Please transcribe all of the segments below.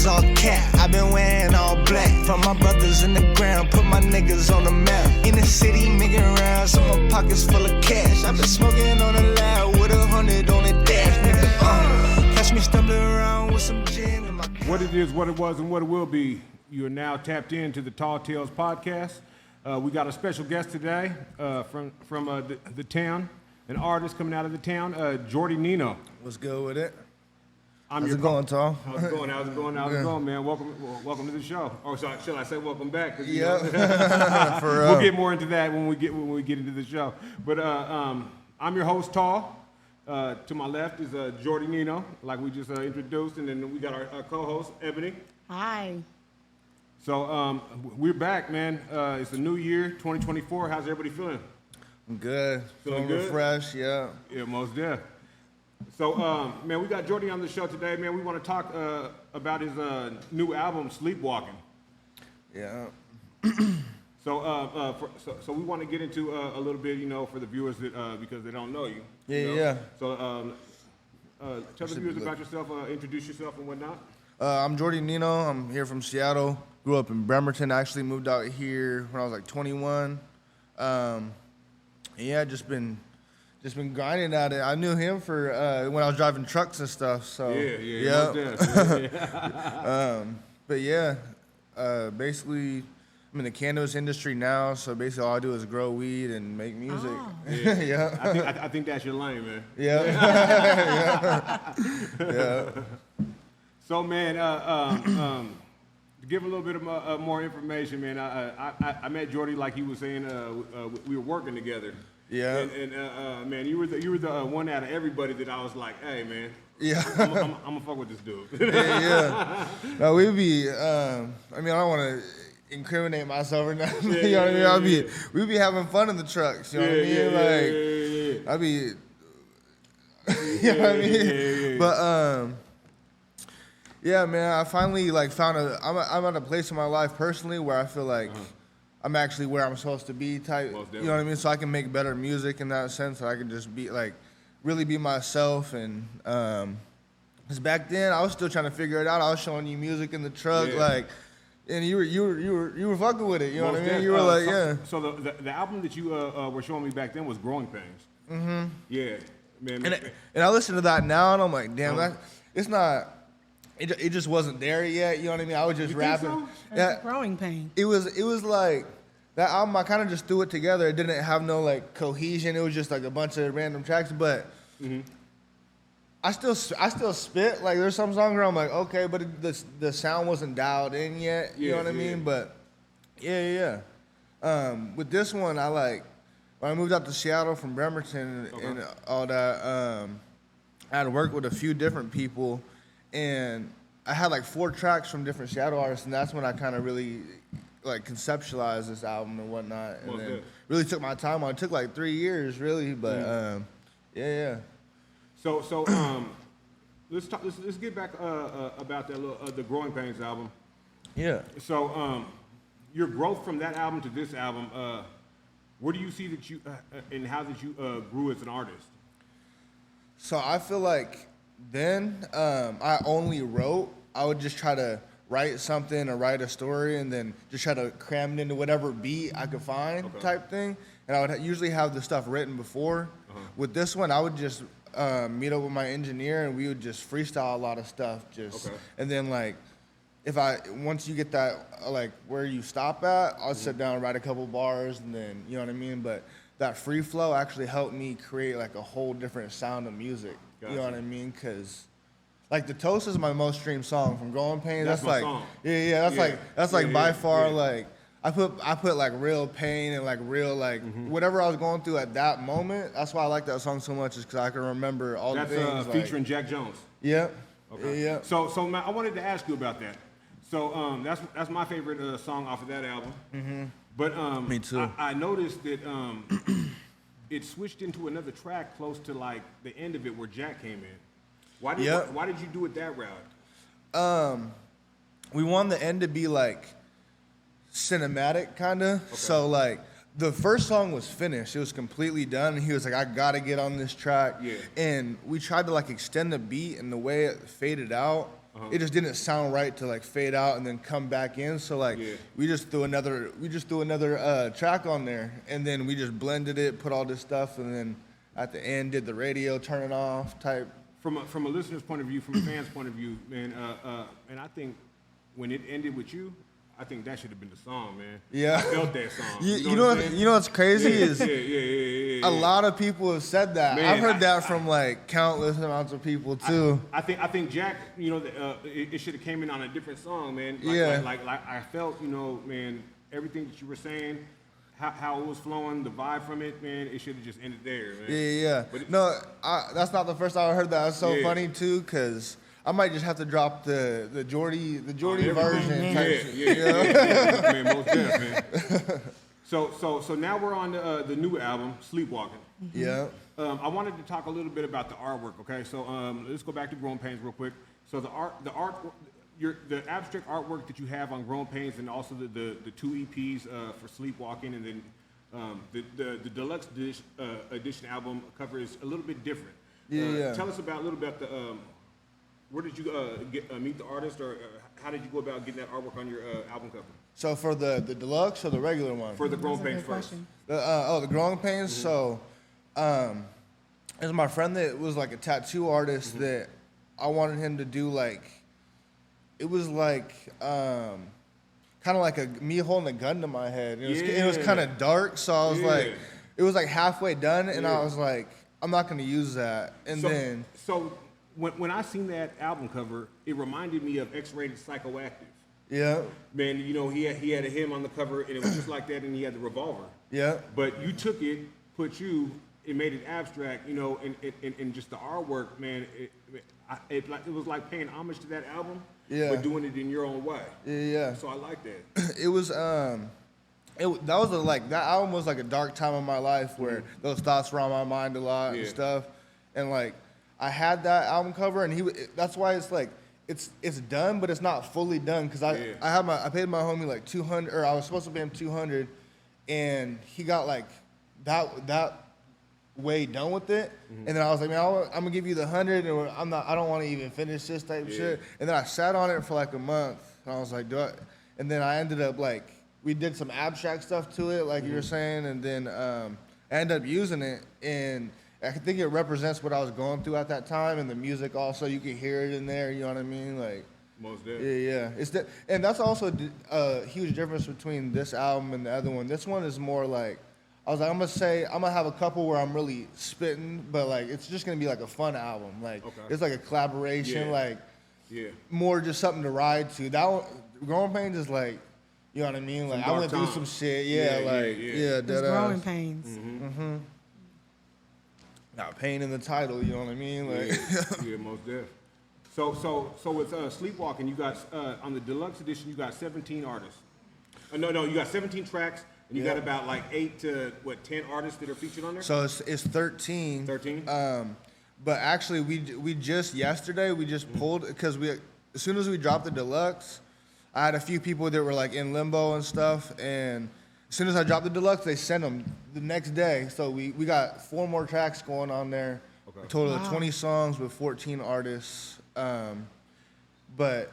all cap. I been wearing all black. From my brothers in the ground, put my niggas on the map. In the city, making rounds, so my pockets full of cash. I been smoking on the loud with 100 on the dash, nigga. Catch me stumbling around with some gin in my car. What it is, what it was, and what it will be. You are now tapped into the Talez podcast. We got a special guest today from the town, an artist coming out of the town, Jordy Nino. What's good with it? How's it going, Tom? How's it going? How's it going, man? Welcome to the show. Or should I say welcome back? Yeah. We'll get more into that when we get into the show. But I'm your host, Tal. To my left is Jordy Nino, like we just introduced, and then we got our co-host, Ebony. Hi. So we're back, man. It's a new year, 2024. How's everybody feeling? I'm good. Feeling good? Fresh, yeah. Yeah, most deaf. So, man, we got Jordy on the show today, man. We want to talk about his new album, Sleepwalking. Yeah. So we want to get into a little bit, for the viewers that because they don't know you. Yeah. So, tell the viewers about yourself, introduce yourself and whatnot. I'm Jordy Nino. I'm here from Seattle. Grew up in Bremerton. Actually moved out here when I was like 21. Yeah, just been grinding at it. I knew him for when I was driving trucks and stuff. So yeah. But yeah, basically I'm in the cannabis industry now. So basically all I do is grow weed and make music. Oh. Yeah. I think that's your lane, man. Yeah. Yeah. So, man, to give a little bit of more information, man, I met Jordy like he was saying. We were working together. Yeah. And man, you were the one out of everybody that I was like, hey, man. Yeah. I'm gonna fuck with this dude. Yeah. No, we'd be. I don't want to incriminate myself or nothing. You know what I mean? We'd be having fun in the trucks. You know what I mean? I'd be. You know what I mean? But yeah, man. I finally found I'm at a place in my life personally where I feel like I'm actually where I'm supposed to be. Type. You know what I mean? So I can make better music in that sense. So I can just be really be myself. And because back then I was still trying to figure it out. I was showing you music in the truck, and you were fucking with it. You know what I mean? You were So the album that you were showing me back then was Growing Pains. Mm-hmm. Yeah, man. And I listen to that now, and I'm like, damn, it's not. It just wasn't there yet. You know what I mean? I was just rapping. So? Yeah, Growing Pain. It was like that album. I kind of just threw it together. It didn't have no cohesion. It was just a bunch of random tracks. But I still spit. There's some songs where I'm like, okay, but the sound wasn't dialed in yet. You know what I mean? But yeah. With this one, when I moved out to Seattle from Bremerton and all that, I had to work with a few different people. And I had 4 tracks from different Seattle artists, and that's when I kind of really conceptualized this album and whatnot. And then really took my time on it. It took 3 years, really, but yeah. So let's get back about that the Growing Pains album. Yeah. So your growth from that album to this album, where do you see that you and how that you grew as an artist? So I feel like then I only wrote. I would just try to write something or write a story and then just try to cram it into whatever beat I could find type thing. And I would usually have the stuff written before. With this one, I would just meet up with my engineer and we would just freestyle a lot of stuff. And then once you get that where you stop at, I'll sit down and write a couple bars and then, you know what I mean? But that free flow actually helped me create a whole different sound of music. Gotcha. You know what I mean? Because the Toast is my most streamed song from Growing Pain. That's my song. That's by far I put real pain and real whatever I was going through at that moment. That's why I like that song so much, is because I can remember all the things. That's featuring Jack Jones. Yeah. Okay. Yeah. So I wanted to ask you about that. So that's my favorite song off of that album. Mm-hmm. But me too. I noticed that it switched into another track close to the end of it where Jack came in. Why did you do it that route? We wanted the end to be cinematic kind of. Okay. So the first song was finished. It was completely done. And he was like, I gotta get on this track. Yeah. And we tried to extend the beat, and the way it faded out, it just didn't sound right to like fade out and then come back in. So like we just threw another track on there, and then we just blended it, put all this stuff, and then at the end did the radio turn it off type. From a listener's point of view, from a fan's point of view, man, and I think when it ended with you, I think that should have been the song, man. Yeah. I felt that song. You know what's crazy is yeah. a lot of people have said that. Man, I've heard that from like countless amounts of people too. I think Jack, it should have came in on a different song, man. Like I felt, man, everything that you were saying, how it was flowing, the vibe from it, man, it should have just ended there, man. Yeah. But That's not the first time I heard that. That's so funny too, because I might just have to drop the Jordy version. Man, most deaf, man. So now we're on the new album, Sleepwalking. Yeah. I wanted to talk a little bit about the artwork. Okay, so let's go back to Growing Pains real quick. So the abstract artwork that you have on Growing Pains, and also the two EPs for Sleepwalking, and then the deluxe edition album cover is a little bit different. Tell us a little bit the. Where did you meet the artist, or how did you go about getting that artwork on your album cover? So for the deluxe or the regular one? For the Growing Pains first. The Growing Pains. So, it was my friend that was like a tattoo artist that I wanted him to do like. It was like kind of like me holding a gun to my head. It was kind of dark, so I was like, it was like halfway done, and I was like, I'm not going to use that. And then. When I seen that album cover, it reminded me of X-Rated Psychoactive. Yeah. Man, he had a him on the cover, and it was just like that, and he had the revolver. Yeah. But you took it, it made it abstract, and just the artwork, man, it was like paying homage to that album, but doing it in your own way. Yeah. So I like that. It was that album was like a dark time in my life where those thoughts were on my mind a lot and stuff, and like. I had that album cover, and that's why it's like it's done, but it's not fully done because I paid my homie like $200, or I was supposed to pay him $200, and he got like that way done with it, and then I was like, man, I'm gonna give you the $100, and I don't want to even finish this type of shit, and then I sat on it for like a month, and I was like, and then I ended up like we did some abstract stuff to it, like you were saying, and then I ended up using it, and I think it represents what I was going through at that time, and the music also, you can hear it in there, you know what I mean? Like, most definitely. Yeah. And that's also a huge difference between this album and the other one. This one is more like, I was like, I'm gonna have a couple where I'm really spitting, but like, it's just gonna be like a fun album. Like, it's like a collaboration, more just something to ride to. That one, Growing Pains is like, you know what I mean? Like, I went through some shit, It's Growing Pains. Mm-hmm. Got pain in the title, you know what I mean? Like, most definitely. So with Sleepwalking, you got on the deluxe edition, you got 17 artists. No, you got 17 tracks, and you got about like 8 to 10 artists that are featured on there. So it's 13. 13. But actually, we just yesterday pulled because as soon as we dropped the deluxe, I had a few people that were like in limbo and stuff, and as soon as I dropped the deluxe, they sent them the next day. So we got 4 more tracks going on there. Okay. A total of 20 songs with 14 artists. But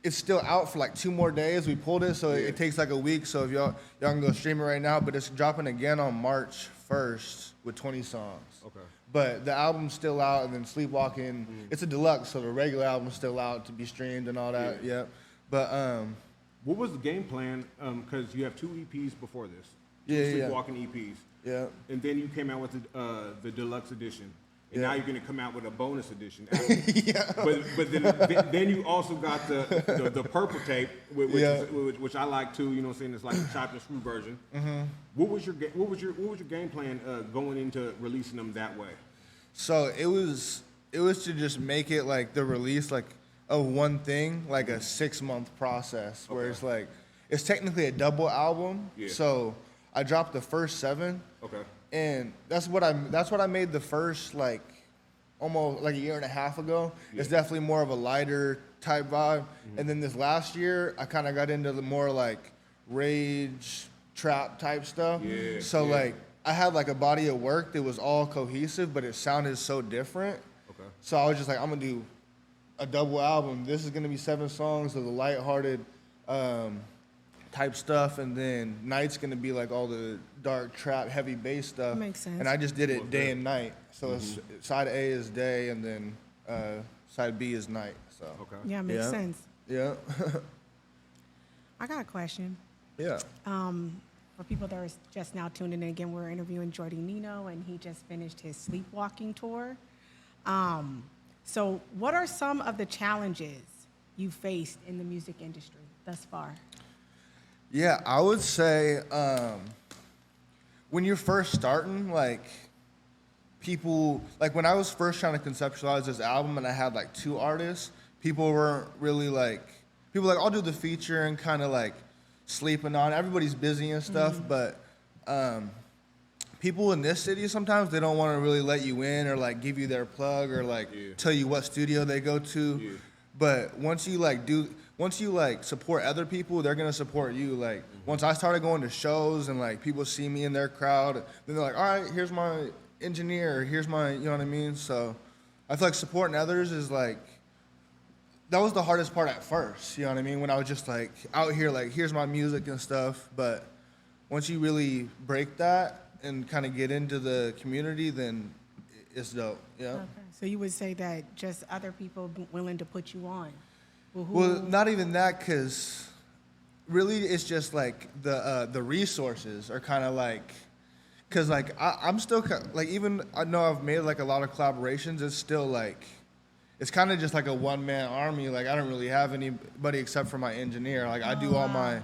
it's still out for like 2 more days. We pulled it, so it takes like a week. So if y'all can go stream it right now. But it's dropping again on March 1st with 20 songs. Okay. But the album's still out, and then Sleepwalking, it's a deluxe, so the regular album's still out to be streamed and all that. Yeah. But what was the game plan? Because you have 2 EPs before this. Sleepwalking EPs. Yeah. And then you came out with the deluxe edition. And now you're going to come out with a bonus edition. But then you also got the purple tape, which I like too. You know what I'm saying? It's like a chopped and screw version. Mm-hmm. What was your game plan going into releasing them that way? So it was to just make it like the release like of one thing, like a 6-month process, where it's like it's technically a double album. Yeah. So I dropped the first 7. Okay. And that's what I made the first like almost like a year and a half ago. Yeah. It's definitely more of a lighter type vibe. Mm-hmm. And then this last year I kind of got into the more like rage trap type stuff. Yeah. So like I had like a body of work that was all cohesive, but it sounded so different. Okay. So I was just like, I'm gonna do a double album. This is gonna be 7 songs of the lighthearted type stuff, and then Night's gonna be like all the dark trap, heavy bass stuff. Makes sense. And I just did it day and night. So it's, side A is day, and then side B is night. So Yeah, makes sense. Yeah. I got a question. Yeah. For people that are just now tuning in, again, we're interviewing Jordy Nino, and he just finished his Sleepwalking tour. So what are some of the challenges you faced in the music industry thus far? Yeah, I would say when you're first starting, like people, like when I was first trying to conceptualize this album and I had like 2 artists, people weren't really like, people were like, I'll do the feature and kind of like sleeping on. Everybody's busy and stuff, but people in this city sometimes they don't want to really let you in or like give you their plug or like tell you what studio they go to. Yeah. But once you support other people, they're gonna support you. Like once I started going to shows and like people see me in their crowd, then they're like, all right, here's my engineer, here's my, you know what I mean? So I feel like supporting others is like, that was the hardest part at first, you know what I mean? When I was just like out here, like here's my music and stuff. But once you really break that and kind of get into the community, then it's dope. Yeah. Okay. So you would say that just other people willing to put you on? Well, not even that, because really it's just like the resources are kind of like, because like I'm still like, even I know I've made like a lot of collaborations, it's still like, it's kind of just like a one-man army. Like I don't really have anybody except for my engineer. Like I do all my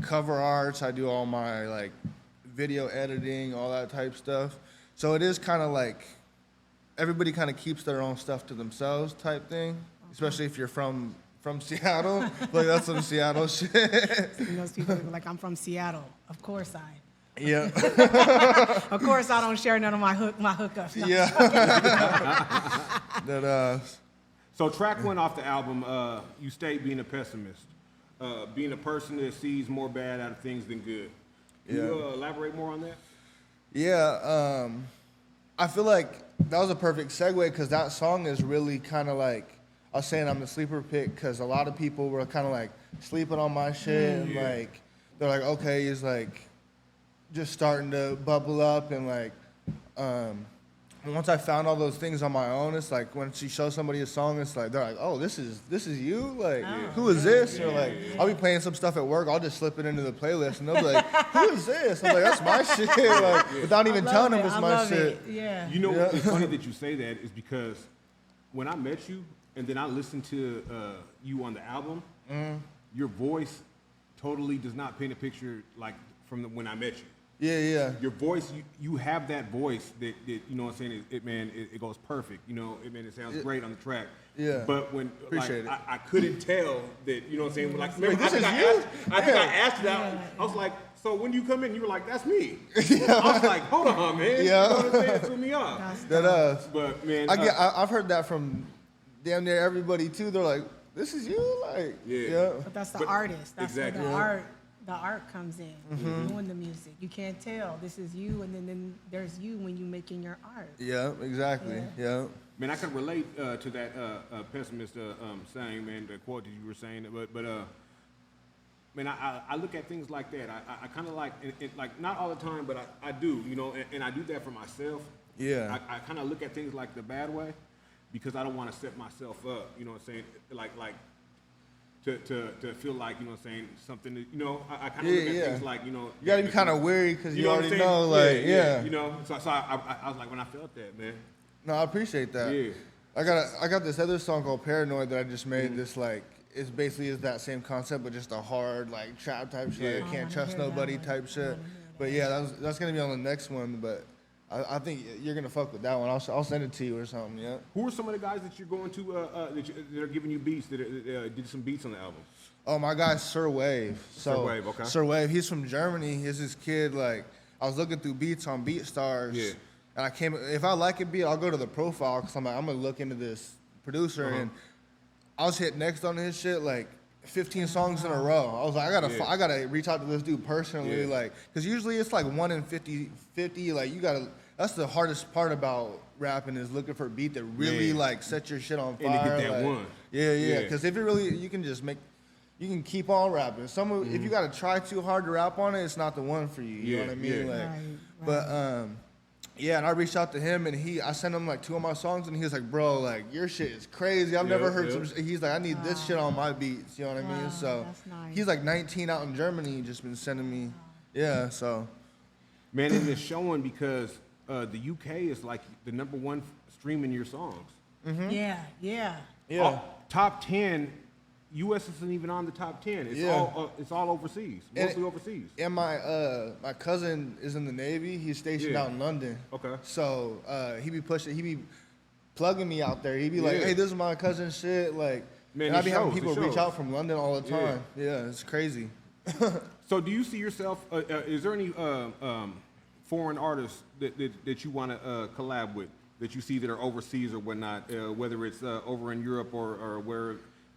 cover arts, I do all my like video editing, all that type stuff. So it is kind of like everybody kind of keeps their own stuff to themselves type thing, especially if you're from Seattle. Like that's some Seattle shit. And those people are like, I'm from Seattle. Of course I. Yeah. Of course I don't share none of my hookups. No. Yeah. That So track 1 off the album, you state being a pessimist, being a person that sees more bad out of things than good. Can you elaborate more on that? Yeah, I feel like that was a perfect segue because that song is really kind of like, I was saying I'm the sleeper pick because a lot of people were kind of like sleeping on my shit and like, they're like, okay, he's like just starting to bubble up and like, once I found all those things on my own, it's like when she shows somebody a song, it's like they're like, "Oh, this is you? Like, who is this?" Or like, I'll be playing some stuff at work, I'll just slip it into the playlist, and they'll be like, "Who is this?" I'm like, "That's my shit." Like, without even telling them it's my shit. Yeah. You know, it's funny that you say that is because when I met you, and then I listened to you on the album, your voice totally does not paint a picture like from when I met you. Yeah. Your voice, you have that voice that you know what I'm saying, it goes perfect. You know, it sounds great on the track. Yeah. But when Appreciate it. I couldn't tell that, you know what I'm saying, like, remember, Wait, I think I asked you that. I was like, so when you come in, you were like, that's me. I was like, hold on, man. Yeah. You know what I'm saying? It threw me off. But man, I've heard that from damn near everybody too. They're like, "This is you?" Like, yeah. But that's the artist. That's exactly. where the art comes in. You're doing the music. You can't tell this is you, and then there's you when you're making your art. Yeah, exactly. Yeah. Man, I can relate to that pessimist saying, man, the quote that you were saying. But man, I look at things like that. I kind of like, like not all the time, but I do, you know, and I do that for myself. Yeah. I kind of look at things like the bad way because I don't want to set myself up, you know what I'm saying, like to feel like, you know what I'm saying, something that, you know, I kind of look at things like, you know. You got to be kind of weary because you already know, like, you know. So I was like, when I felt that, man. No, I appreciate that. Yeah. I got this other song called Paranoid that I just made. This like, it's basically is that same concept, but just a hard like trap type shit. Yeah. I can't trust nobody type shit. But yeah, that's gonna be on the next one. But I think you're gonna fuck with that one. I'll send it to you or something. Yeah. Who are some of the guys that you're going to that are giving you beats that did some beats on the album? Oh, my guy Sir Wave. Sir Wave, okay. Sir Wave, he's from Germany. He's this kid. Like I was looking through beats on BeatStars. Yeah. And if I like a beat, I'll go to the profile because I'm gonna look into this producer, and I was hit next on his shit like 15 songs in a row. I was like, I gotta reach out to this dude personally, like, because usually it's like 1 in 50, like that's the hardest part about rapping is looking for a beat that really like set your shit on fire. And to get that like, one. Yeah. Because if it really, you can keep on rapping. If you got to try too hard to rap on it, it's not the one for you. You know what I mean? Yeah. Like, Right. but yeah, and I reached out to him, and I sent him like 2 of my songs, and he was like, "Bro, like your shit is crazy. I've never heard some." He's like, "I need this shit on my beats." You know what I mean? So that's nice. he's like 19 out in Germany, just been sending me. Yeah, so Man, and it's showing because the UK is like the #1 streaming your songs. Yeah. yeah. Top 10, US isn't even on the top 10. It's all overseas, mostly overseas. And my cousin is in the Navy. He's stationed out in London. Okay. So he be plugging me out there. He be like, "Hey, this is my cousin's shit." Like, Man, and I it be having shows, people it reach shows. out from London all the time. Yeah, it's crazy. So do you see yourself, is there any foreign artists that you want to collab with, that you see that are overseas or whatnot, whether it's over in Europe or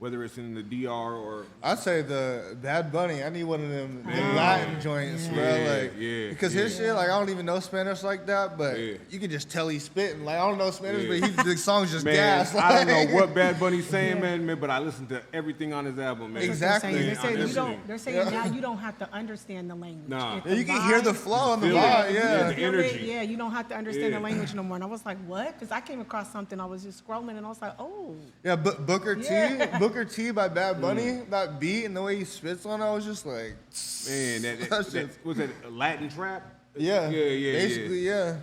whether it's in the DR or... I'd say the Bad Bunny. I need one of them Latin joints, bro. Like, because his shit, like, I don't even know Spanish like that, but you can just tell he's spitting. Like, I don't know Spanish, but the song's just Man, gas. I don't know what Bad Bunny's saying, man, but I listen to everything on his album, man. Exactly. They're saying, Man, they're saying now you don't have to understand the language. Nah. If the You can hear the vibe- flow on the Feel it. vibe, Yeah. The feel it, energy. yeah, you don't have to understand the Yeah. language no more. And I was like, what? Because I came across something, I was just scrolling, and I was like, oh. Yeah, Booker Yeah. T, Booker T by Bad Bunny, that beat and the way he spits on it, I was just like, Man, that was that Latin trap? yeah, Yeah. basically, yeah.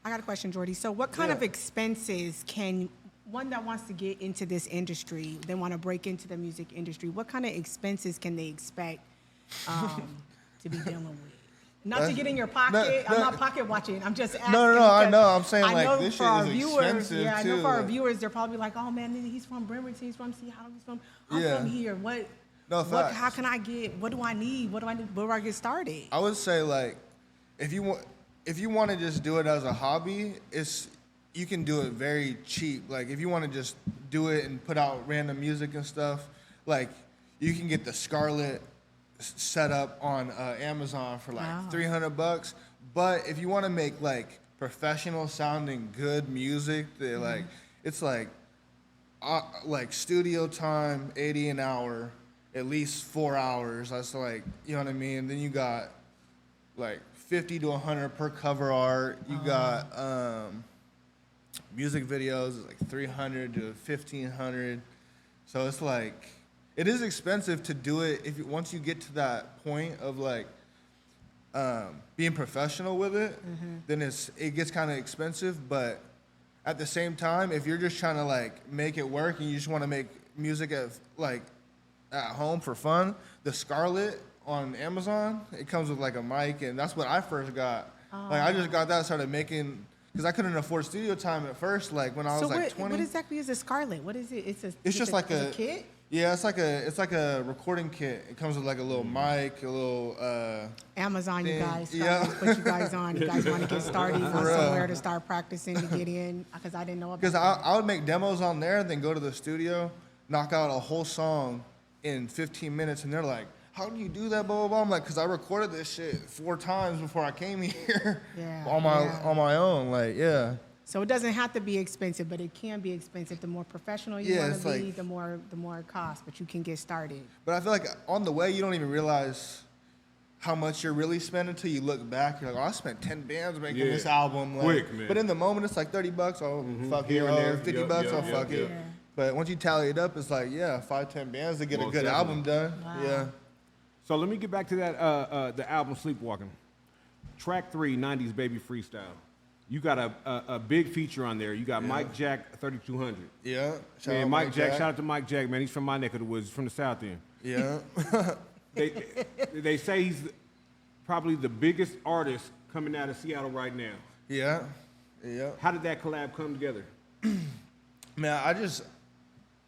I got a question, Jordy. So what kind of expenses can one that wants to get into this industry, they want to break into the music industry, what kind of expenses can they expect to be dealing with? Not to get in your pocket. I'm not pocket watching. I'm just asking. No, I because know. I'm saying, I like, know this for shit our is viewers, expensive, yeah, I know too, for our like- viewers, they're probably like, oh man, he's from Bremerton, he's from Seattle, he's from, I'm Yeah. from here. What? No, facts. How can I get? What do I need? Where do I get started? I would say, like, if you want to just do it as a hobby, you can do it very cheap. Like, if you want to just do it and put out random music and stuff, like, you can get the Scarlet set up on Amazon for like $300. But if you want to make like professional sounding good music, that like it's like studio time, 80 an hour, at least 4 hours. That's like, you know what I mean. Then you got like 50 to 100 per cover art. You got music videos is like 300 to 1,500. So it's like, it is expensive to do it once you get to that point of like being professional with it, then it gets kind of expensive. But at the same time, if you're just trying to like make it work and you just want to make music at home for fun, the Scarlet on Amazon, it comes with like a mic, and that's what I first got. Like, I just got that, started making, because I couldn't afford studio time at first, like when I was like 20. What exactly is a Scarlet? What is it? It's just like a kit. Yeah, it's like a recording kit. It comes with like a little mic, a little Amazon, you thing. guys. Yeah. Put you guys on. You guys want to get started on For real. somewhere to start practicing to get in, because I didn't know about because that. I would make demos on there, then go to the studio, knock out a whole song in 15 minutes, and they're like, "How do you do that?" Blah blah blah. I'm like, "Cause I recorded this shit 4 times before I came here, Yeah, on my own." Like, yeah. So it doesn't have to be expensive, but it can be expensive. The more professional you Yeah, want it's to be, like- the more it costs. But you can get started. But I feel like on the way, you don't even realize how much you're really spending until you look back. You're like, "Oh, I spent 10 bands making this album." Like, Quick, man. But in the moment, it's like $30. Oh, fuck Here it. and Oh, there. 50 Yep, bucks. yep, Oh, yep, fuck it. yep. Yeah. But once you tally it up, it's like, yeah, 5-10 bands to get Most a good album done. Wow. Yeah. So let me get back to that the album Sleepwalking. Track 3, 90s Baby Freestyle. You got a big feature on there. You got Mike Jack 3200. Yeah. Shout Man, out Mike Jack, shout out to Mike Jack, man. He's from my neck of the woods, from the South End. Yeah. They say he's probably the biggest artist coming out of Seattle right now. Yeah. Yeah. How did that collab come together? Man,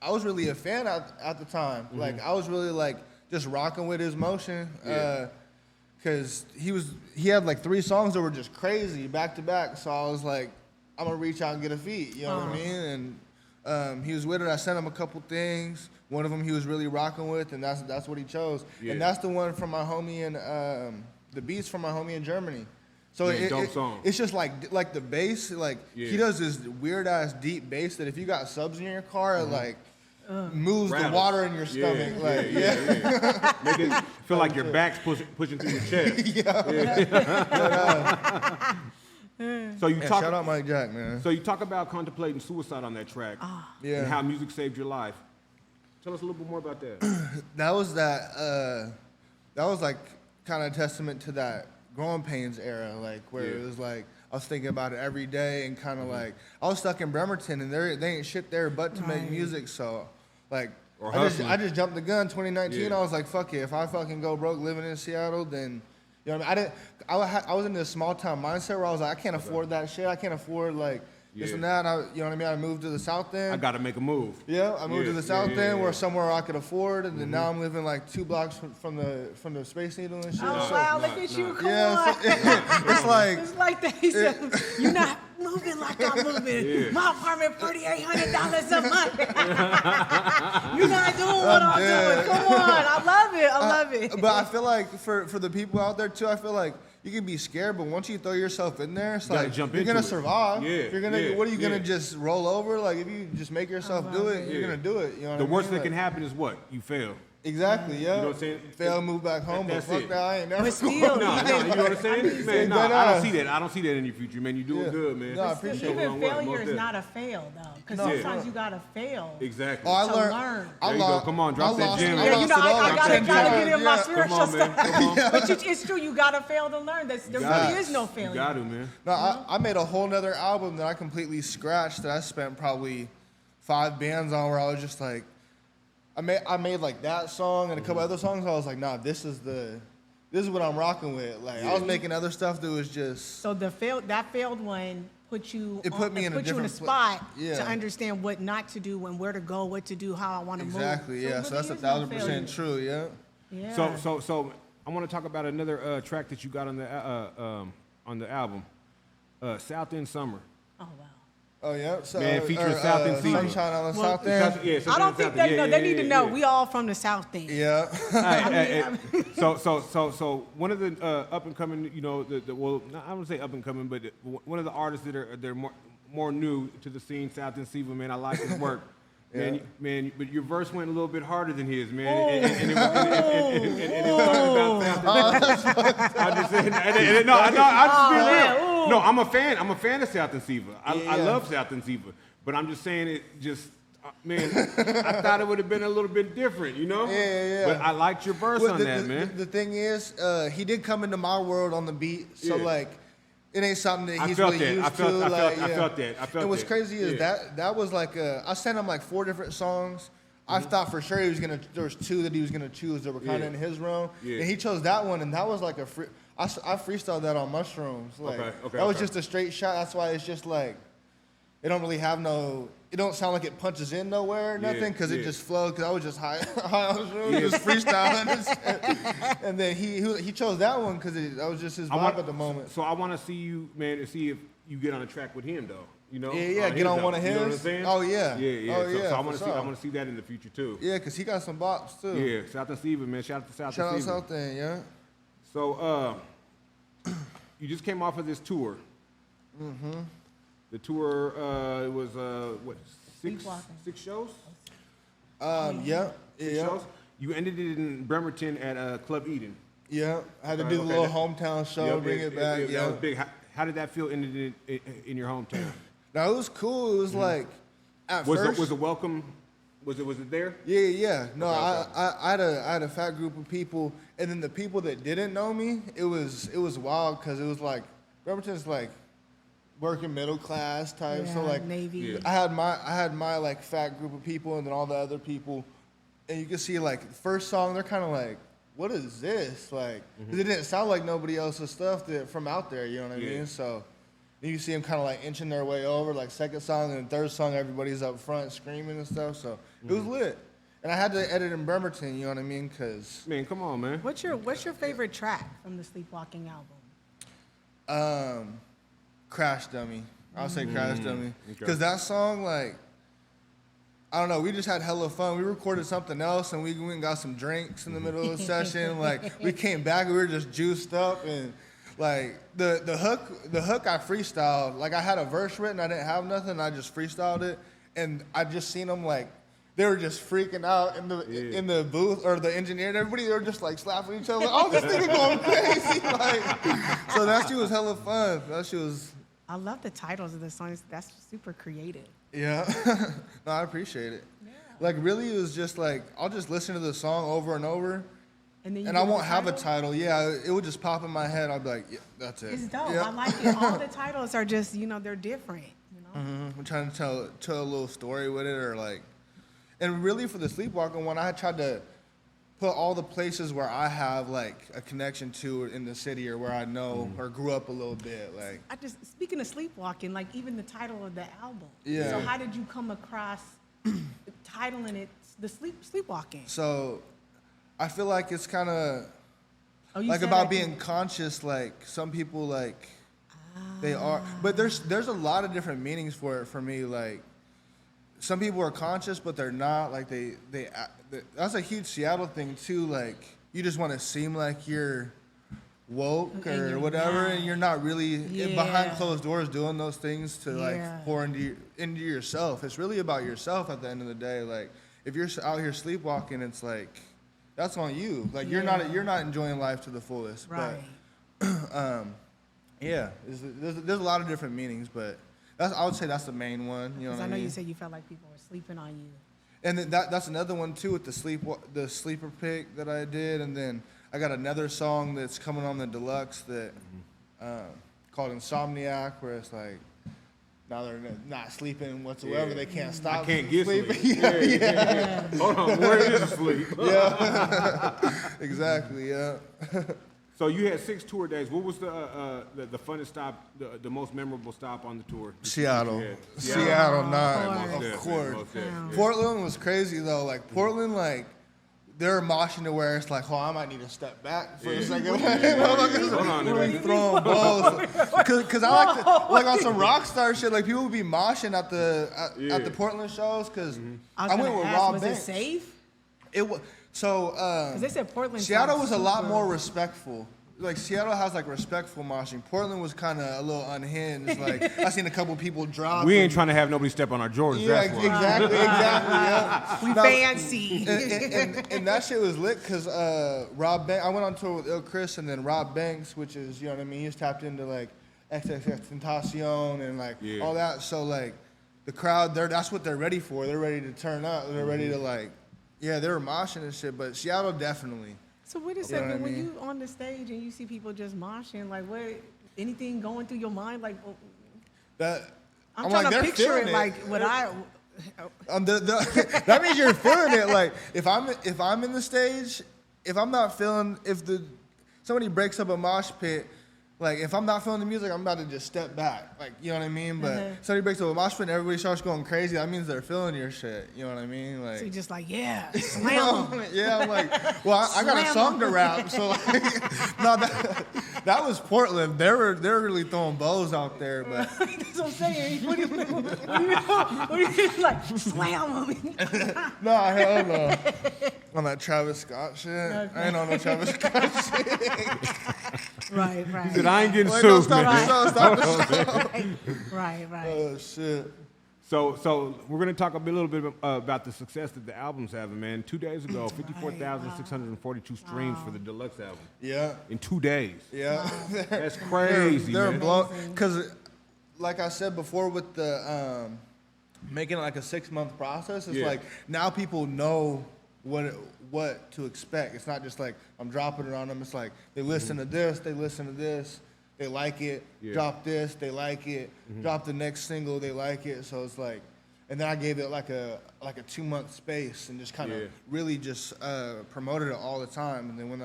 I was really a fan at the time. Like, I was really like just rocking with his motion. Yeah. Cause he had like 3 songs that were just crazy back to back. So I was like, I'm gonna reach out and get a feat. You know what I mean? And he was with it. I sent him a couple things. One of them he was really rocking with, and that's what he chose. Yeah. And that's the one from my homie in the beats from my homie in Germany. So Yeah, dope song. it's just like the bass, like he does this weird ass deep bass that if you got subs in your car, it like moves the water in your stomach. Make it feel like your back's pushing through your chest. So you talk. Shout out Mike Jack, man. So you talk about contemplating suicide on that track, and how music saved your life. Tell us a little bit more about that. That was like kind of testament to that growing pains era, like where it was like I was thinking about it every day and kind of like I was stuck in Bremerton and they ain't shit there but to make music, so like I just jumped the gun. 2019, I was like, fuck it, if I fucking go broke living in Seattle, then you know what I mean. I was in this small town mindset where I was like, I can't afford that shit. I can't afford like this and that. And you know what I mean? I moved to the South End. I got to make a move. Yeah, I moved to the South End where somewhere I could afford, and then now I'm living like 2 blocks from the Space Needle and shit. Oh wow, look at you! Come on. It's like that. He said, "You're not moving like I'm moving. Yeah. My apartment, $4,800 a month. You're not doing what I'm doing. Come on, I love it. But I feel like for the people out there too, I feel like you can be scared, but once you throw yourself in there, it's like you're gonna survive. You're gonna. What are you gonna just roll over? Like if you just make yourself do it, you're gonna do it. You know what the I worst mean? that can happen is what? You fail. Exactly. Yeah. You know what I'm saying? Fail, move back home. But fuck that, I ain't never. But still, No, you know what I'm saying? Man, no, I don't see that. I don't see that in your future, man. You doing good, man. No, I appreciate it. even failure is not a fail though, because sometimes you gotta fail. Exactly. Oh, I to learned. learn. There you go. Come on, drop that gem. Yeah, you know, I gotta get in my spiritual Come on, man. stuff. Come on. But it's true, you gotta fail to learn. There really is no failure. You got to, man. No, I made a whole nother album that I completely scratched that I spent probably 5 bands on where I was just like, I made like that song and a couple other songs. I was like, nah, this is what I'm rocking with. Like I was making other stuff that was just. So that failed one put you put me in a spot Yeah. to understand what not to do and where to go, what to do, how I want to move. Exactly. Yeah. So that's 1,000% true. Yeah. Yeah. So I want to talk about another track that you got on the album, South End Summer. Oh wow. Oh yeah. So, Man, featuring South End Fever. Sunshine on the South End. Yeah, I don't think they know. They need to know. We all from the South End. Yeah. So one of the up and coming, you know, well, I don't say up and coming, but one of the artists that are more new to the scene, South End Fever, man, I like his work. Man, but your verse went a little bit harder than his, man. And it was talking about South End. I'm just saying, I'm just being real. No, I'm a fan. I'm a fan of South End Fever. I love South End Fever. But I'm just saying it just, man, I thought it would have been a little bit different, you know? Yeah. But I liked your verse on that, man. The thing is, he did come into my world on the beat, so like, it ain't something that he's really used to. I felt that. And what's crazy is that was like I sent him like 4 different songs. I thought for sure there was 2 that he was gonna choose that were kind of in his realm, and he chose that one, and that was like I freestyled that on mushrooms. Like that was just a straight shot. That's why it's just like it don't really have it don't sound like it punches in nowhere or nothing because it just flowed. Because I was just high on shrooms, just freestyling. And then he chose that one because that was just his vibe at the moment. So I want to see you, man, to see if you get on a track with him, though. You know? Get on one of his. You know what I'm saying? Oh yeah. Yeah. Oh, so I want to see that in the future too. Yeah, because he got some bops too. Yeah, South End Fever, man. Shout out to South End Fever. Shout out South End, yeah. So you just came off of this tour. Mm-hmm. The tour it was what 6 shows? Yeah. Shows. You ended it in Bremerton at Club Eden. Yeah, I had to do the little hometown show, bring it back. That was big. How did that feel ended in your hometown? No, it was cool. It was like at first. Was it welcome? Was it there? Yeah. No, I had a fat group of people, and then the people that didn't know me, it was wild because it was like Bremerton's like working middle class type. So like Navy. I had my like fat group of people, and then all the other people, and you can see like the first song they're kind of like, what is this? Like, 'cause it didn't sound like nobody else's stuff from out there. You know what I mean? So then you see them kind of like inching their way over. Like second song and third song, everybody's up front screaming and stuff. So it was lit. And I had to edit in Bremerton. You know what I mean? Cause man, come on, man. What's your favorite track from the Sleepwalking album? Crash Dummy. I'll say Crash Dummy. Because that song, like, I don't know, we just had hella fun. We recorded something else, and we went and got some drinks in the middle of the session. Like, we came back, we were just juiced up, and Like the hook I freestyled. Like I had a verse written, I didn't have nothing, I just freestyled it, and I just seen them like they were just freaking out in the booth or the engineer and everybody. They were just like slapping each other. Like, oh, this nigga going crazy! Like, so that shit was hella fun. That shit was. I love the titles of the songs. That's super creative. Yeah, no, I appreciate it. Yeah. Like really, it was just like I'll just listen to the song over and over. And I won't have a title. Yeah, it would just pop in my head. I'll be like, yeah, that's it. It's dope. Yep. I like it. All the titles are just, they're different. I'm trying to tell a little story with it, or like, and really for the Sleepwalking one, I tried to put all the places where I have like a connection to in the city, or where I know or grew up a little bit. Like, Speaking of Sleepwalking, like even the title of the album. Yeah. So how did you come across titling it the Sleepwalking? So I feel like it's kind of like said about being conscious. Like some people like they are, but there's a lot of different meanings for it. For me, like some people are conscious, but they're not. Like they that's a huge Seattle thing too. Like you just want to seem like you're woke or whatever, and you're not really behind closed doors doing those things to like pour into yourself. It's really about yourself at the end of the day. Like if you're out here sleepwalking, it's like. That's on you. Like you're not enjoying life to the fullest. Right. But there's a lot of different meanings, but I would say that's the main one. You know what I mean? You said you felt like people were sleeping on you. And then that's another one too with the sleeper pick that I did, and then I got another song that's coming on the deluxe that called Insomniac, where it's like. Now they're not sleeping whatsoever. They can't stop. I can't get sleep. Yeah. Hold on, where is sleep? Yeah. Exactly. Yeah. So you had 6 tour days. What was the funnest stop, the most memorable stop on the tour? Seattle. Seattle, Of course. Portland was crazy though. Like Portland, like. They're moshing to where it's like, oh, I might need to step back for a second. Hold on, throwing balls. Because I like on some rock star shit, like people would be moshing at the Portland shows. Because I went with Rob Banks. Was it safe? It was so. Because they said Portland. Seattle was a lot more respectful. Like Seattle has like respectful moshing. Portland was kind of a little unhinged. Like I seen a couple people drop. We ain't trying to have nobody step on our Jordans. Yeah, that's why. exactly. Yeah. We fancy. And that shit was lit because Rob Banks. I went on tour with Il Chris and then Rob Banks, which is what I mean. He's tapped into like XXXTentacion and like all that. So like the crowd, that's what they're ready for. They're ready to turn up. They're ready to like, they were moshing and shit. But Seattle definitely. So wait a second, when you on the stage and you see people just moshing, like anything going through your mind, like I'm trying to picture it like what that means you're feeling it. Like if I'm in the stage, if I'm not feeling, somebody breaks up a mosh pit. Like, if I'm not feeling the music, I'm about to just step back. Like, you know what I mean? But somebody breaks up a mosh pit and everybody starts going crazy, that means they're feeling your shit. You know what I mean? Like, so you're just like, slam them. Yeah, I'm like, well, I got a song to rap. So, like, no, that was Portland. They were really throwing bows out there. But that's what I'm saying. What do you like, slam them? No, hell no. On that Travis Scott shit. Okay. I ain't on no Travis Scott shit. Right. He said, I ain't getting sued, stop man. Right. Oh, shit. So we're going to talk a little bit about the success that the album's having, man. 2 days ago, 54,642 streams for the deluxe album. Yeah. In 2 days. Yeah. That's crazy, they're man. blown. Because, like I said before with the making it like a 6-month process, it's like now people know what to expect. It's not just like I'm dropping it on them. It's like they listen to this, they like it, drop this, they like it, drop the next single, they like it. So it's like, and then I gave it like a 2-month space and just kind of really just promoted it all the time. And then when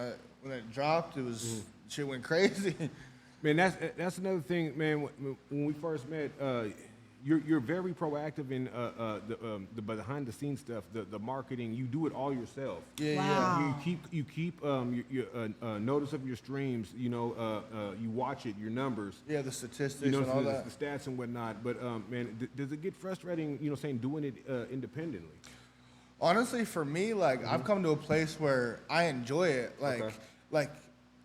it dropped, it was shit went crazy. Man, that's another thing, man. When we first met, you're very proactive in the behind the scenes stuff, the marketing. You do it all yourself. Yeah. You keep your notice of your streams. You watch it, your numbers. Yeah, the statistics and all that. The stats and whatnot. But man, does it get frustrating? Doing it independently. Honestly, for me, like I've come to a place where I enjoy it. Like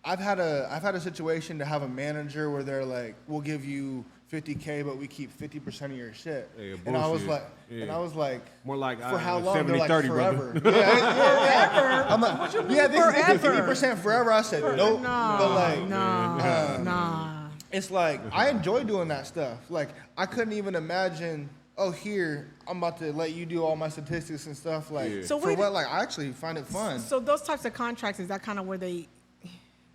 I've had a situation to have a manager where they're like, we'll give you $50K, but we keep 50% of your shit. Yeah, and I was bullshit. like, More like for how long? They're like 70-30, forever. brother. Yeah. I'm like, What you mean yeah, they forever? 50% forever. I said nope. But like, Nah. it's like I enjoy doing that stuff. Like I couldn't even imagine. Oh, here I'm about to let you do all my statistics and stuff. Like Yeah. So for wait- what? Like I actually find it fun. So those types of contracts, is that kind of where they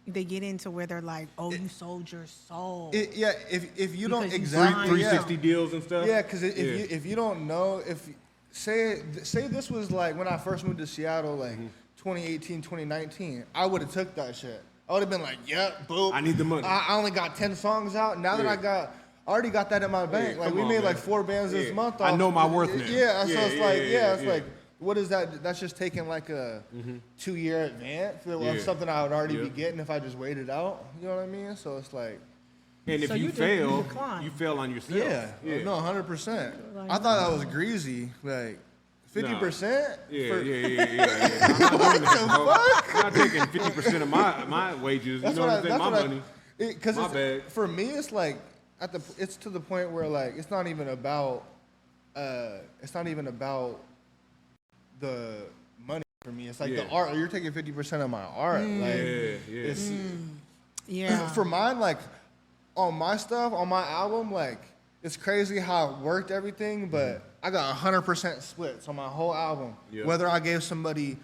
get into where they're like, oh, you sold your soul. Yeah, if you don't Because you exactly signed- 360 deals and stuff. Yeah, because if you don't know, if say this was like when I first moved to Seattle, like 2018, 2019, I would have took that shit. I would have been like, yep, boop. I need the money. I only got 10 songs out. Now that I already got that in my bank. Like come we on, made man. like 4 bands this Yeah. month. I know my worth now. Yeah, so it's like, it's yeah. like, what is that? That's just taking like a 2-year advance of Yeah. something I would already be Yeah. getting if I just waited out. You know what I mean? So it's like. And if So you you fail, decline. you fail on yourself. Yeah, no, 100%. I thought that was greasy, like 50%. Yeah. I'm not doing that, bro. I'm not taking 50% of my wages. You know what I'm saying? My money. Because My bad. for me, it's like it's to the point where like it's not even about the money for me. It's like Yeah. the art. You're taking 50% of my art. Like Yeah. it's Yeah. for mine, like on my stuff, on my album, like it's crazy how it worked everything, but I got 100% splits on my whole album. Yeah. Whether I gave somebody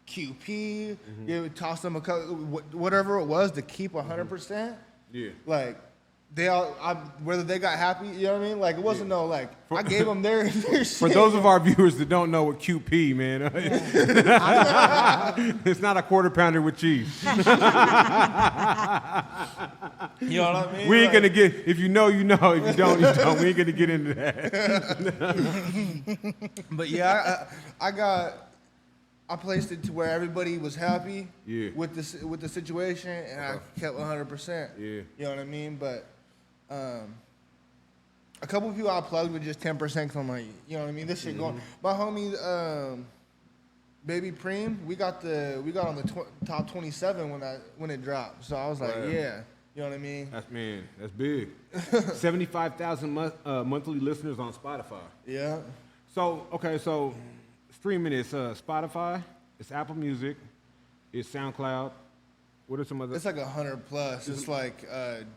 QP, toss them a couple, whatever it was to keep 100%. Yeah. Like they all, whether they got happy, you know what I mean? Like it wasn't no like I gave them their shit. For those of our viewers that don't know what QP, man, it's not a quarter pounder with cheese. You know what I mean? We ain't Like, gonna get. If you know, you know. If you don't, you don't. We ain't gonna get into that. But yeah, I placed it to where everybody was happy with the situation, and I kept 100%. Yeah. You know what I mean? But a couple of people I plugged with just 10% because I'm like, you know what I mean? This shit going. My homie, Baby Preem, we got on the top 27 when it dropped. So I was like, Wow. yeah. You know what I mean? That's big. 75,000 monthly listeners on Spotify. Yeah. So streaming is Spotify, it's Apple Music, it's SoundCloud. What are some other? It's like 100 plus. It's like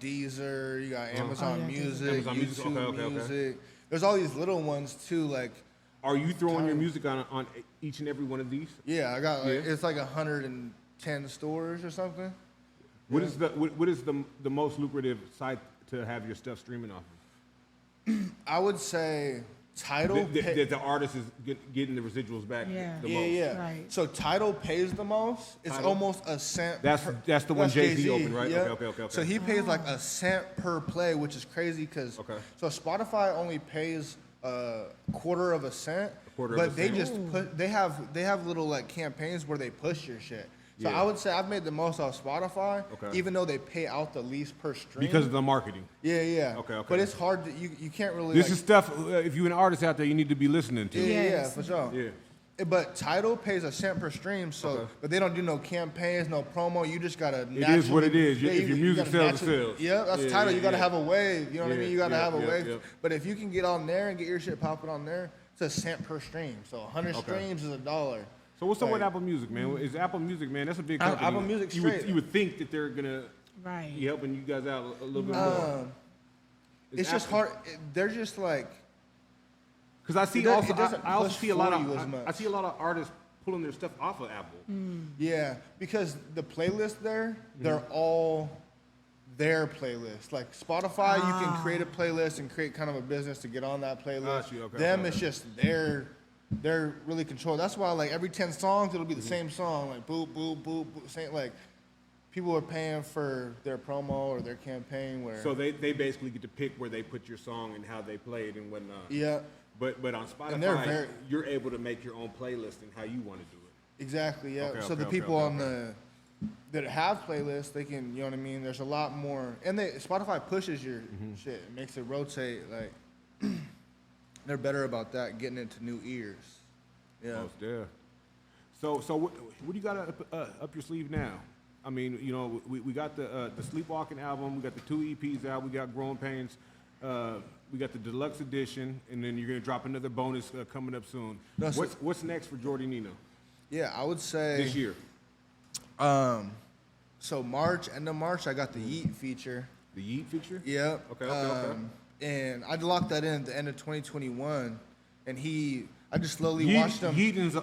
Deezer. You got Amazon yeah, Music, Amazon Music, YouTube okay. Music. There's all these little ones too. Like Are you throwing your music on each and every one of these? yeah, I got like, Yeah. it's like 110 stores or something. What is the most lucrative site to have your stuff streaming off of? I would say Tidal. That the artist is getting the residuals back Yeah. the Yeah, most. yeah. Right. So Tidal pays the most. It's Tidal? almost a cent. That's the one Jay-Z opened, right? Yeah. Okay. So he pays like a cent per play, which is crazy because Okay. so Spotify only pays a quarter of a cent, quarter of but a they cent. just put they have little like campaigns where they push your shit. So Yeah. I would say I've made the most off Spotify, Okay. even though they pay out the least per stream. Because of the marketing. yeah. Okay. But it's hard to you can't really. This like, is stuff. If you're an artist out there, you need to be listening to. yeah, Yes. for sure. Yeah. But Tidal pays a cent per stream, so Okay. but they don't do no campaigns, no promo. You just gotta. It is what it is. Yeah, If your music gotta sells, it naturally- sells. Yeah, that's Yeah, Tidal. yeah, You gotta yeah. have a wave. You know what I Yeah, mean? You gotta yeah, have a yeah, wave. yeah. But if you can get on there and get your shit popping on there, it's a cent per stream. So 100 Okay. streams is $1. So what's up with Like- Apple Music, man? Is Apple Music, man? That's a big Apple company. Music you straight. would think that they're gonna Right. be helping you guys out a little bit more. It's just hard. They're just like. Because I see It does- also it doesn't I also push see a lot for of you as I much. see a lot of artists pulling their stuff off of Apple. Yeah, because the playlist there, they're all their playlist. Like Spotify, you can create a playlist and create kind of a business to get on that playlist. Got you, okay, Them, okay. it's just they're really controlled. That's why like every 10 songs, it'll be the same song, like boop, boop, boop, boop, same, like people are paying for their promo or their campaign where, So they basically get to pick where they put your song and how they play it and whatnot. yeah, But on And they're Spotify, very- you're able to make your own playlist and how you want to do it. exactly, yeah. Okay, So the okay, people okay, on that have playlists, they can, you know what I mean? There's a lot more, and Spotify pushes your shit, it makes it rotate. Like they're better about that, getting into new ears. Yeah. Most there. So what do you got up your sleeve now? I mean, you know, we got the Sleepwalking album, we got the 2 EPs out, we got Growing Pains, we got the deluxe edition, and then you're gonna drop another bonus coming up soon. No, so- What's next for Jordy Nino Yeah, I would say this year? So end of March, I got the Yeet feature. The Yeet feature? Yep. Okay. And I locked that in at the end of 2021, and I just slowly watched him. He's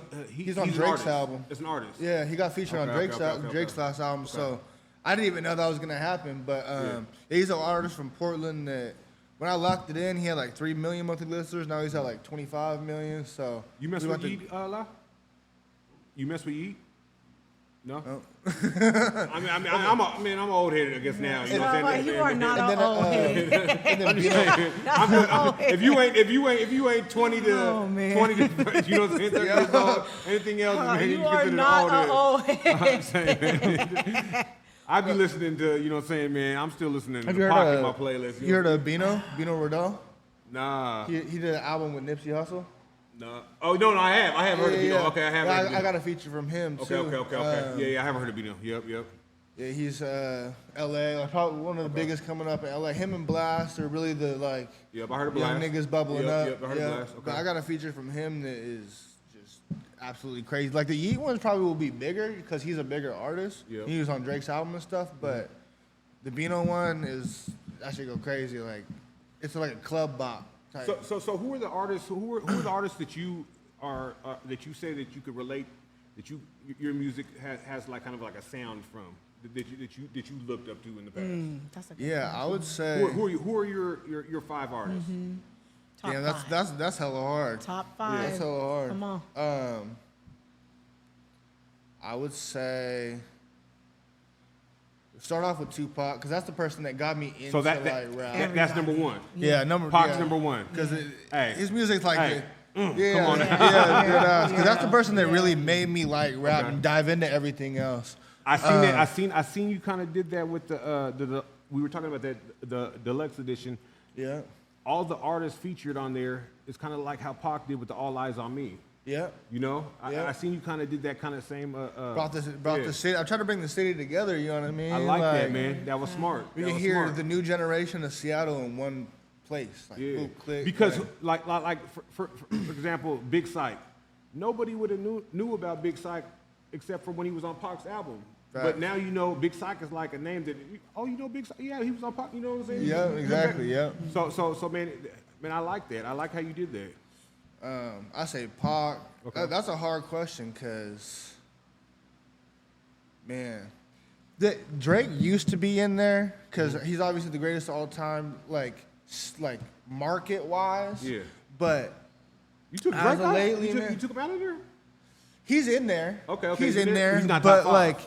on an Drake's artist. album. It's an artist. Yeah, he got featured on Drake's Okay. last album. So I didn't even know that was gonna happen. But he's an artist from Portland that when I locked it in, he had like 3 million monthly listeners. Now he's at like 25 million. So You mess with Yeet, La? You mess with Yeet? No. I'm old headed, I guess now. You know what I'm saying? You are not an old head. If you ain't 20 to Oh, man. 20 to, you know what I'm saying? 30 years old, anything else, man, You you are consider not an old old head. I'm saying, man. I be listening to, you know what I'm saying, man. I'm still listening Have to you Pac heard in my of playlist. You heard of Bino Rodell? Nah. He did an album with Nipsey Hussle. No. Oh, no, I have heard of Bino. Okay, I have heard of Bino. I got a feature from him too. Okay. I haven't heard of Bino. Yep. Yeah, he's L.A. Like probably one of the biggest coming up in L.A. Him and Blast are really the Yep, I heard of young Blast. niggas bubbling up. Yep, I heard of Blast. Okay. But I got a feature from him that is just absolutely crazy. Like the Yeet ones probably will be bigger because he's a bigger artist. Yep. He was on Drake's album and stuff, but the Bino one that should go crazy. Like it's like a club bop type. So who are the artists? Who are the artists that you are that you say that you could relate, that your music has like kind of like a sound from that you looked up to in the past? That's a good Yeah, I would say. Who are your 5 artists? Top Yeah, five. that's hella hard. Top 5. That's hella hard. Come on. I would say start off with Tupac because that's the person that got me into So like rap. that's number 1. Yeah, Pac's number 1. Because Hey. his music's like Hey. Come on now. because that's the person that really made me like rap and dive into everything else. I seen that. I seen you kind of did that with the we were talking about that the deluxe edition. Yeah, All the artists featured on there is kind of like how Pac did with the All Eyes on Me. yeah. You know, Yeah. I seen you kind of did that kind of same. Brought the city. I tried to bring the city together. You know what I mean? I like that, man. That was smart. We That can was hear smart. the new generation of Seattle in one place. Like, Yeah. boom, click. Because like for example, Big Sight. Nobody would have knew about Big Sight except for when he was on Pac's album. Right. But now you know Big Sight is like a name that you know Big Sight. Yeah, he was on Pac. You know what I'm saying? Yeah, exactly. Yeah. So man, I like that. I like how you did that. I say Pac. Okay. That's a hard question because, man, Drake used to be in there because he's obviously the greatest of all time, like market wise. Yeah. But You took As Drake of out? lately, You man. took him out of there? he's in there. Okay, He's he's in in there. there. He's not but top 5. like,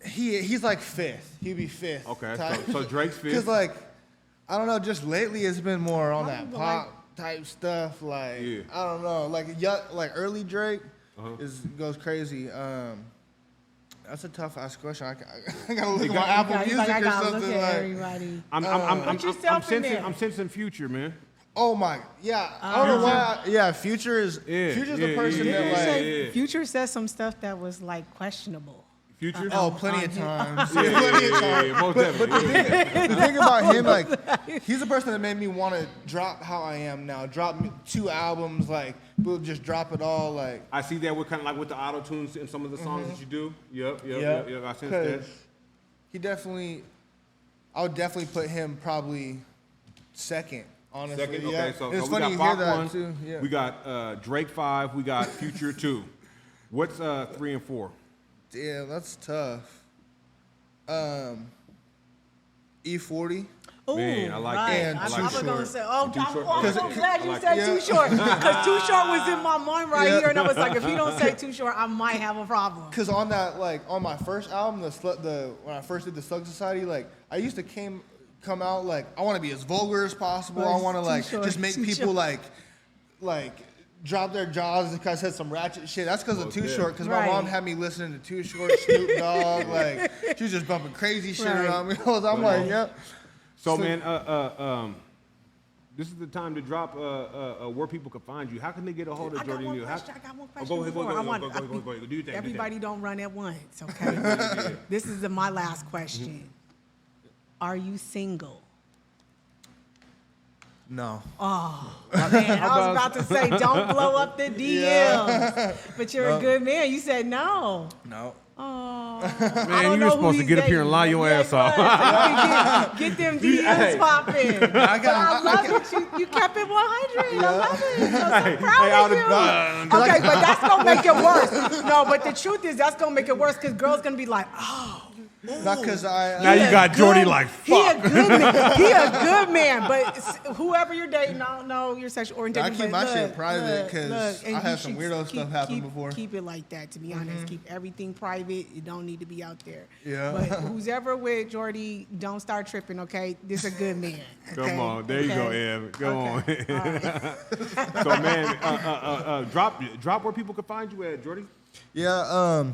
he's like 5th. He'd be 5th. Okay, so Drake's 5th. Because like, I don't know. Just lately, it's been more on that people pop type stuff. Like, Yeah. I don't know. Like early Drake goes crazy. That's a tough ass question. I gotta look at my Apple He's Music like, I or gotta look something. at Like, everybody. I'm Put yourself in there. sensing Future, man. oh my, yeah. I don't know why. Yeah, Future's the person that like. Future said some stuff that was like questionable. Future? Oh, plenty of times. Yeah, most definitely. The thing about him, like, he's the person that made me want to drop how I am now. Drop 2 albums, like, we'll just drop it all, like. I see that with kind of like with the auto tunes and some of the songs that you do. Yep. I sense that. 'Cause he definitely, I would definitely put him probably second, honestly. Second, yeah. okay. So It's we funny got you hear Pac that 1. too. Yeah. We got Drake 5. We got Future 2. What's 3 and 4? Damn, that's tough. E40. Ooh, Man, I like right. that. I Too was gonna Short. say, oh, Too Short. I'm so 'Cause- glad you I like said that. Too Short because Too Short was in my mind right Yeah. here, and I was like, if you don't say Too Short, I might have a problem. Cause on that, like, on my first album, when I first did the Slug Society, like, I used to come out like, I want to be as vulgar as possible. But I it's want to too like short, just make too people short. like drop their jaws because I said some ratchet shit. That's because of Too yeah. Short. Because Right. my mom had me listening to Too Short, Snoop Dogg. Like, she was just bumping crazy shit Right. around me. I'm like, yep. So So- man, this is the time to drop where people can find you. How can they get a hold of Jordy Nino? I got one question. Go ahead. before. Do your thing. Everybody don't run at once, okay? This is my last question. Are you single? No. Oh, man, I was about to say, don't blow up the DMs. But you're a good man. You said no. No. Oh, Man, you were supposed to get up here and lie your ass off. Get them DMs popping. I love it. You kept it 100. I love it. I'm so proud of you. Okay, but that's going to make it worse. No, but the truth is that's going to make it worse because girls going to be like, oh. Not because now you got Jordy like, fuck. He a good man. He a good man. But whoever you're dating, I don't know your sexual orientation. I keep my shit private because I have some weirdo stuff happen before. Keep it like that, to be honest. Keep everything private. You don't need to be out there. Yeah. But who's ever with Jordy, don't start tripping, okay? This is a good man. Okay? Come on. There you go, Ev. Go on. Right. So, man, drop where people can find you at, Jordy. Yeah,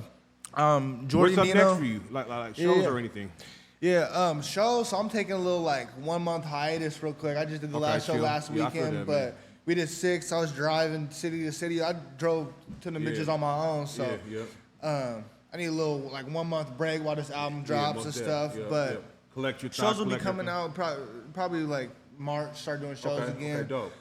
Jordy What's up Nino. next for you? Like shows or anything? Yeah, shows. So I'm taking a little 1 month hiatus real quick. I just did the last show last weekend, but we did 6. I was driving city to city. I drove to the midgets on my own, so I need a little 1 month break while this album drops and stuff. But collect your shows will be coming out probably March. Start doing shows again. Okay, dope.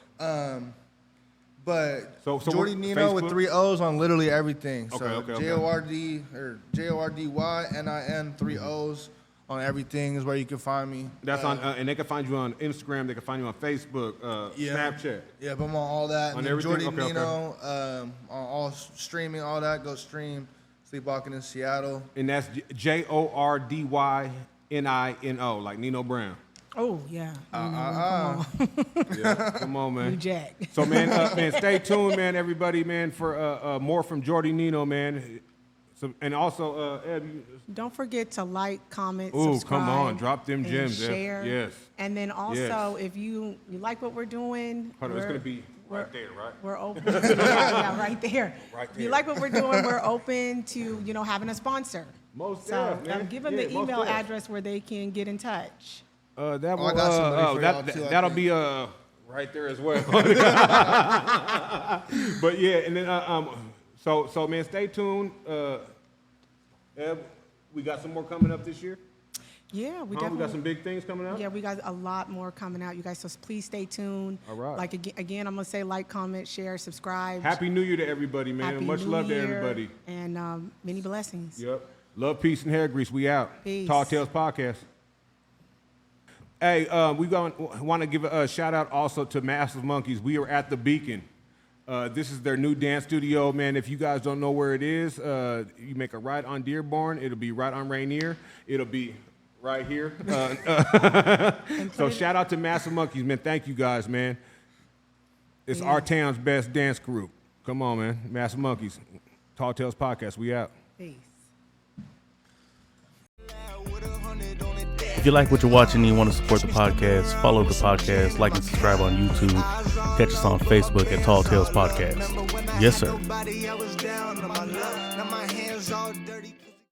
But so Jordy Nino with 3 O's on literally everything. So Okay. Jordy or JORDYNIN 3 O's on everything is where you can find me. That's on, and they can find you on Instagram. They can find you on Facebook, Snapchat. Yeah, but I'm on all that. On and everything? Jordy Okay. Nino on all streaming, all that. Go stream Sleepwalking in Seattle. And that's JORDYNINO, like Nino Brown. Oh, yeah. Yeah, come on, man. You Jack. So, man, stay tuned, man, everybody, man, for more from Jordy Nino, man. So, and also, Eb, Don't forget to like, comment, ooh, subscribe. come on, drop them and gems, Eb. share. Yes. And then also, if you like what we're doing, Hold on, it's gonna be right there, right? We're open. yeah, right there. Right If you there. like what we're doing, we're open to having a sponsor. Most So def, man. give them Yeah, the most email def. address where they can get in touch. I got somebody for y'all, too, I that'll think. be right there as well. But yeah, and then so man, stay tuned. Eb, we got some more coming up this year. Yeah, we We definitely got some big things coming up. Yeah, we got a lot more coming out, you guys. So please stay tuned. All right. Like again, I'm gonna say like, comment, share, subscribe. Happy New Year to everybody, man. Happy Much New love to Year, everybody. and many blessings. Yep. Love, peace, and hair grease. We out. Peace. Tall Tales Podcast. Hey, we want to give a shout out also to Massive Monkeys. We are at the Beacon. This is their new dance studio, man. If you guys don't know where it is, you make a right on Dearborn. It'll be right on Rainier. It'll be right here. So shout out to Massive Monkeys, man. Thank you guys, man. It's our town's best dance group. Come on, man. Massive Monkeys. Tall Tales Podcast. We out. Peace. If you like what you're watching and you want to support the podcast, follow the podcast, like and subscribe on YouTube. Catch us on Facebook at Tall Tales Podcast. Yes, sir. Nobody, I was down on my luck. Now my hands all dirty.